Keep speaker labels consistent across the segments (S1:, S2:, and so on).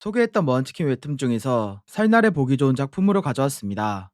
S1: 소개했던 먼치킨 웹툰 중에서 설날에 보기 좋은 작품으로 가져왔습니다.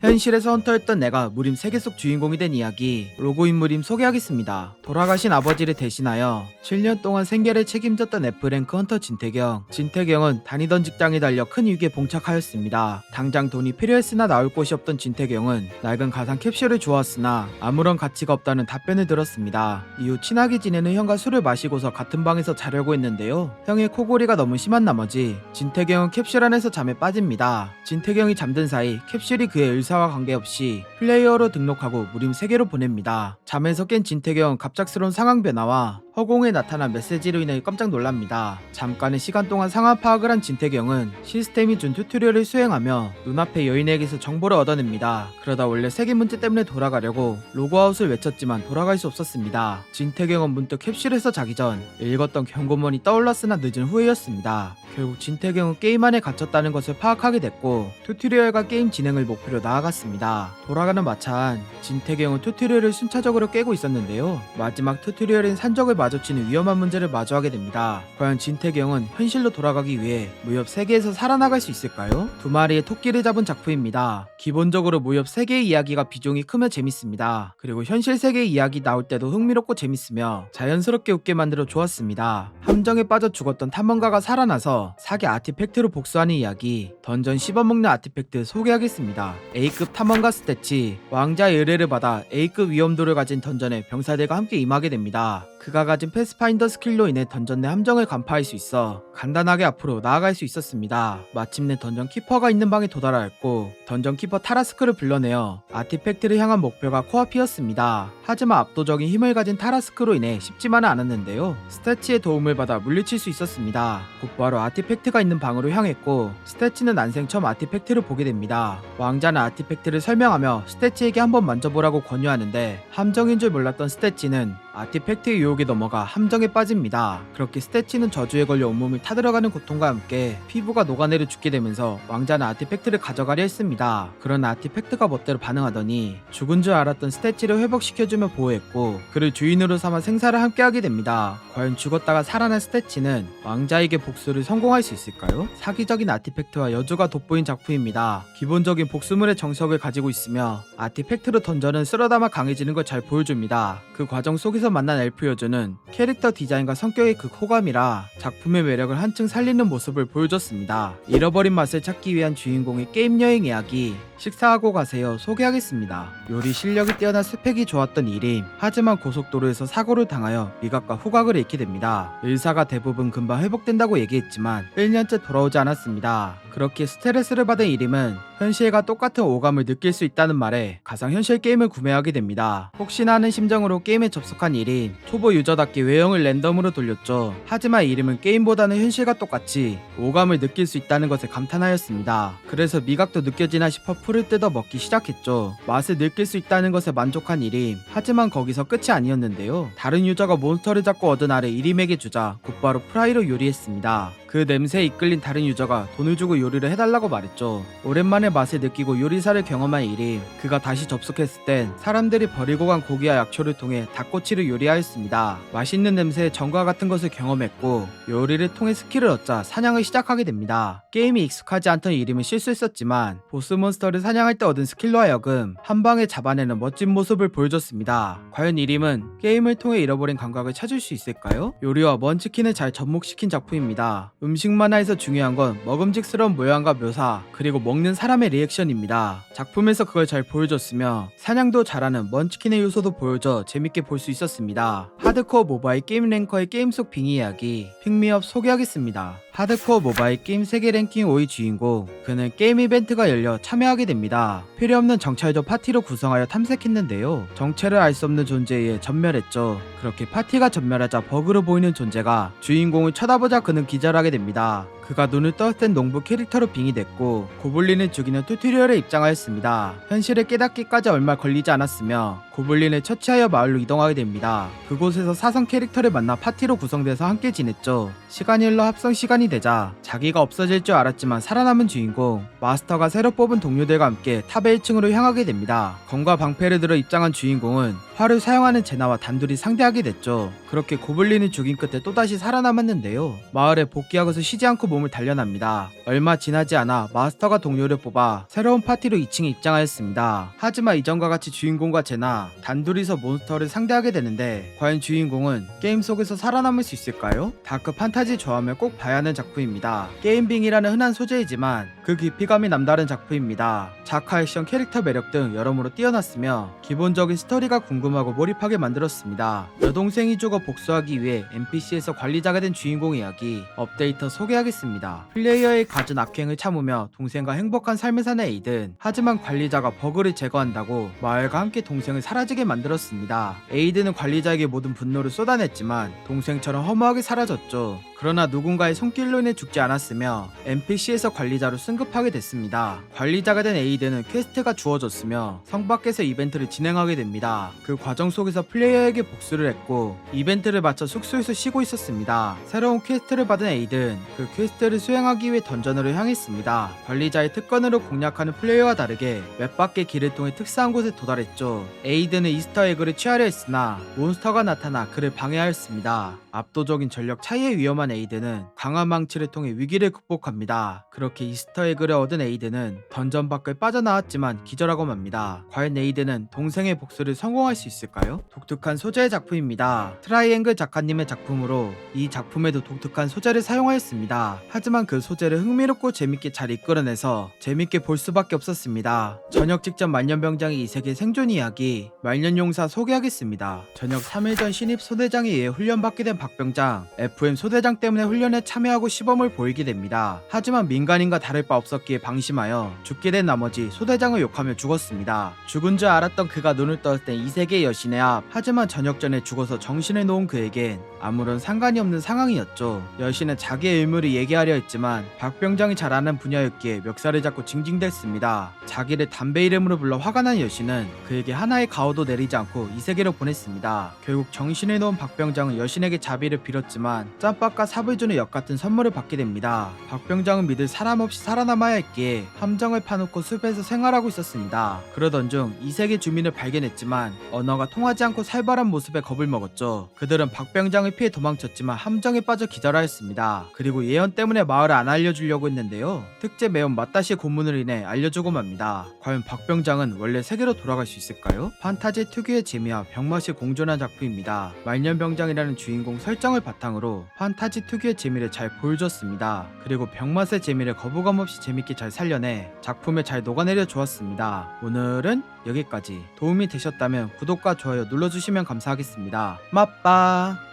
S1: 현실에서 헌터였던 내가 무림 세계 속 주인공이 된 이야기, 로고인 무림 소개하겠습니다. 돌아가신 아버지를 대신하여 7년 동안 생계를 책임졌던 F랭크 헌터 진태경. 진태경은 다니던 직장에 달려 큰 위기에 봉착하였습니다. 당장 돈이 필요했으나 나올 곳이 없던 진태경은 낡은 가상 캡슐을 주웠으나 아무런 가치가 없다는 답변을 들었습니다. 이후 친하게 지내는 형과 술을 마시고서 같은 방에서 자려고 했는데요. 형의 코골이가 너무 심한 나머지 진태경은 캡슐 안에서 잠에 빠집니다. 진태경이 잠든 사이 캡슐이 그의 의사와 관계없이 플레이어로 등록하고 무림 세계로 보냅니다. 잠에서 깬 진태경은 갑작스러운 상황 변화와 허공에 나타난 메시지로 인해 깜짝 놀랍니다. 잠깐의 시간 동안 상황 파악을 한 진태경은 시스템이 준 튜토리얼을 수행하며 눈앞의 여인에게서 정보를 얻어냅니다. 그러다 원래 세계 문제 때문에 돌아가려고 로그아웃을 외쳤지만 돌아갈 수 없었습니다. 진태경은 문득 캡슐에서 자기 전 읽었던 경고문이 떠올랐으나 늦은 후회였습니다. 결국 진태경은 게임 안에 갇혔다는 것을 파악하게 됐고 튜토리얼과 게임 진행을 목표로 나아갔습니다. 돌아가는 마찬 진태경은 튜토리얼을 순차적으로 깨고 있었는데요. 마지막 튜토리얼인 산적을 마주치는 위험한 문제를 마주하게 됩니다. 과연 진태경은 현실로 돌아가기 위해 무협 세계에서 살아나갈 수 있을까요? 두 마리의 토끼를 잡은 작품입니다. 기본적으로 무협 세계의 이야기가 비중이 크면 재밌습니다. 그리고 현실 세계의 이야기 나올 때도 흥미롭고 재밌으며 자연스럽게 웃게 만들어 좋았습니다. 함정에 빠져 죽었던 탐험가가 살아나서 사기 아티팩트로 복수하는 이야기, 던전 씹어먹는 아티팩트 소개하겠습니다. A급 탐험가 스태치, 왕자의 의뢰를 받아 A급 위험도를 가진 던전에 병사들과 함께 임하게 됩니다. 그가 가진 패스파인더 스킬로 인해 던전 내 함정을 간파할 수 있어 간단하게 앞으로 나아갈 수 있었습니다. 마침내 던전 키퍼가 있는 방에 도달하였고 던전 키퍼 타라스크를 불러내어 아티팩트를 향한 목표가 코앞이었습니다. 하지만 압도적인 힘을 가진 타라스크로 인해 쉽지만은 않았는데요. 스태치의 도움을 받아 물리칠 수 있었습니다. 곧바로 아티팩트가 있는 방으로 향했고 스태치는 난생 처음 아티팩트를 보게 됩니다. 왕자는 아티팩트를 설명하며 스태치에게 한번 만져보라고 권유하는데 함정인 줄 몰랐던 스태치는 아티팩트의 유혹에 넘어가 함정에 빠집니다. 그렇게 스태치는 저주에 걸려 온몸을 타들어가는 고통과 함께 피부가 녹아내려 죽게 되면서 왕자는 아티팩트를 가져가려 했습니다. 그런 아티팩트가 멋대로 반응하더니 죽은 줄 알았던 스태치를 회복시켜주며 보호했고 그를 주인으로 삼아 생사를 함께하게 됩니다. 과연 죽었다가 살아난 스태치는 왕자에게 복수를 성공할 수 있을까요? 사기적인 아티팩트와 여주가 돋보인 작품입니다. 기본적인 복수물의 정석을 가지고 있으며 아티팩트로 던전은 쓸어담아 강해지는 걸 잘 보여줍니다. 그 과정 속에서 만난 엘프 여주는 캐릭터 디자인과 성격의 극호감이라 작품의 매력을 한층 살리는 모습을 보여줬습니다. 잃어버린 맛을 찾기 위한 주인공의 게임 여행 이야기, 식사하고 가세요 소개하겠습니다. 요리 실력이 뛰어나 스펙이 좋았던 이림, 하지만 고속도로에서 사고를 당하여 미각과 후각을 잃게 됩니다. 의사가 대부분 금방 회복된다고 얘기했지만 1년째 돌아오지 않았습니다. 그렇게 스트레스를 받은 이림은 현실과 똑같은 오감을 느낄 수 있다는 말에 가상현실 게임을 구매하게 됩니다. 혹시나 하는 심정으로 게임에 접속한 이림, 초보 유저답게 외형을 랜덤으로 돌렸죠. 하지만 이림은 게임보다는 현실과 똑같이 오감을 느낄 수 있다는 것에 감탄하였습니다. 그래서 미각도 느껴지나 싶어 풀을 뜯어 먹기 시작했죠. 맛을 느낄 수 있다는 것에 만족한 이림, 하지만 거기서 끝이 아니었는데요. 다른 유저가 몬스터를 잡고 얻은 알을 이림에게 주자 곧바로 프라이로 요리했습니다. 그 냄새에 이끌린 다른 유저가 돈을 주고 요리를 해달라고 말했죠. 오랜만에 맛을 느끼고 요리사를 경험한 이림, 그가 다시 접속했을 땐 사람들이 버리고 간 고기와 약초를 통해 닭꼬치를 요리하였습니다. 맛있는 냄새에 전과 같은 것을 경험했고 요리를 통해 스킬을 얻자 사냥을 시작하게 됩니다. 게임이 익숙하지 않던 이림은 실수했었지만 보스 몬스터를 사냥할 때 얻은 스킬로 하여금 한 방에 잡아내는 멋진 모습을 보여줬습니다. 과연 이림은 게임을 통해 잃어버린 감각을 찾을 수 있을까요? 요리와 먼치킨을 잘 접목시킨 작품입니다. 음식 만화에서 중요한 건 먹음직스러운 모양과 묘사, 그리고 먹는 사람의 리액션입니다. 작품에서 그걸 잘 보여줬으며 사냥도 잘하는 먼치킨의 요소도 보여줘 재밌게 볼 수 있었습니다. 하드코어 모바일 게임 랭커의 게임 속 빙의 이야기, 픽미업 소개하겠습니다. 하드코어 모바일 게임 세계 랭킹 5위 주인공, 그는 게임 이벤트가 열려 참여하게 됩니다. 필요없는 정찰조 파티로 구성하여 탐색했는데요. 정체를 알 수 없는 존재에 의해 전멸했죠. 그렇게 파티가 전멸하자 버그로 보이는 존재가 주인공을 쳐다보자 그는 기절하게 됩니다. 그가 눈을 떴을 농부 캐릭터로 빙의됐고 고블린을 죽이는 튜토리얼에 입장하였습니다. 현실을 깨닫기까지 얼마 걸리지 않았으며 고블린을 처치하여 마을로 이동하게 됩니다. 그곳에서 사성 캐릭터를 만나 파티로 구성돼서 함께 지냈죠. 시간이 흘러 합성 시간이 되자 자기가 없어질 줄 알았지만 살아남은 주인공 마스터가 새로 뽑은 동료들과 함께 탑의 1층으로 향하게 됩니다. 검과 방패를 들어 입장한 주인공은 활을 사용하는 제나와 단둘이 상대하게 됐죠. 그렇게 고블린을 죽인 끝에 또다시 살아남았는데요. 마을에 복귀하고서 쉬지 않고 몸을 단련합니다. 얼마 지나지 않아 마스터가 동료를 뽑아 새로운 파티로 2층에 입장하였습니다. 하지만 이전과 같이 주인공과 제나 단둘이서 몬스터를 상대하게 되는데 과연 주인공은 게임 속에서 살아남을 수 있을까요? 다크 판타지 좋아하면 꼭 봐야 하는 작품입니다. 게임빙이라는 흔한 소재이지만 그 깊이감이 남다른 작품입니다. 작화 액션 캐릭터 매력 등 여러모로 뛰어났으며 기본적인 스토리가 궁금하고 몰입하게 만들었습니다. 여동생이 죽어 복수하기 위해 NPC에서 관리자가 된 주인공 이야기 업데이터 소개하겠습니다. 플레이어의 갖은 악행을 참으며 동생과 행복한 삶을 사는 에이든. 하지만 관리자가 버그를 제거한다고 마을과 함께 동생을 사라지게 만들었습니다. 에이든은 관리자에게 모든 분노를 쏟아냈지만 동생처럼 허무하게 사라졌죠. 그러나 누군가의 손길로 인해 죽지 않았으며 NPC에서 관리자로 승급하게 됐습니다. 관리자가 된 에이든은 퀘스트가 주어졌으며 성 밖에서 이벤트를 진행하게 됩니다. 그 과정 속에서 플레이어에게 복수를 했고 이벤트를 마쳐 숙소에서 쉬고 있었습니다. 새로운 퀘스트를 받은 에이든 그 퀘스트를 수행하기 위해 던전으로 향했습니다. 관리자의 특권으로 공략하는 플레이어와 다르게 맵 밖의 길을 통해 특수한 곳에 도달했죠. 에이든은 이스터에그를 취하려 했으나 몬스터가 나타나 그를 방해하였습니다. 압도적인 전력 차이의 위험한 에이든은 강한 망치를 통해 위기를 극복합니다. 그렇게 이스터에그를 얻은 에이든은 던전 밖을 빠져나왔지만 기절하고 맙니다. 과연 에이든은 동생의 복수를 성공할 수 있을까요? 독특한 소재의 작품입니다. 트라이앵글 작가님의 작품으로 이 작품에도 독특한 소재를 사용하였습니다. 하지만 그 소재를 흥미롭고 재밌게 잘 이끌어내서 재밌게 볼 수밖에 없었습니다. 전역 직전 말년병장의 이 세계 생존 이야기 말년용사 소개하겠습니다. 전역 3일 전 신입 소대장에 의해 훈련받게 된 박병장. FM 소대장 때문에 훈련에 참여하고 시범을 보이게 됩니다. 하지만 민간인과 다를 바 없었기에 방심하여 죽게 된 나머지 소대장을 욕하며 죽었습니다. 죽은 줄 알았던 그가 눈을 떴을 땐 이 세계의 여신의 앞. 하지만 저녁 전에 죽어서 정신을 놓은 그에겐 아무런 상관이 없는 상황이었죠. 여신은 자기의 의무를 얘기하려 했지만 박병장이 잘 아는 분야였기에 멱살을 잡고 징징댔습니다. 자기를 담배 이름으로 불러 화가 난 여신은 그에게 하나의 가오도 내리지 않고 이 세계로 보냈습니다. 결국 정신을 놓은 박병장은 여신에게 자비를 빌었지만 짬밥과 삽을 주는 역 같은 선물을 받게 됩니다. 박병장은 믿을 사람 없이 살아남아야 했기에 함정을 파놓고 숲에서 생활하고 있었습니다. 그러던 중 이 세계 주민을 발견했지만 언어가 통하지 않고 살벌한 모습에 겁을 먹었죠. 그들은 박병장을 피해 도망쳤지만 함정에 빠져 기절하였습니다. 그리고 예언 때문에 마을을 안 알려주려고 했는데요. 특제 매운 맛다시 고문으로 인해 알려주고 맙니다. 과연 박병장은 원래 세계로 돌아갈 수 있을까요? 판타지 특유의 재미와 병맛이 공존한 작품입니다. 말년병장이라는 주인공 설정을 바탕으로 판타지 특유의 재미를 잘 보여줬습니다. 그리고 병맛의 재미를 거부감 없이 재밌게 잘 살려내 작품에 잘 녹아내려 주었습니다. 오늘은 여기까지. 도움이 되셨다면 구독과 좋아요 눌러주시면 감사하겠습니다. 맛빠.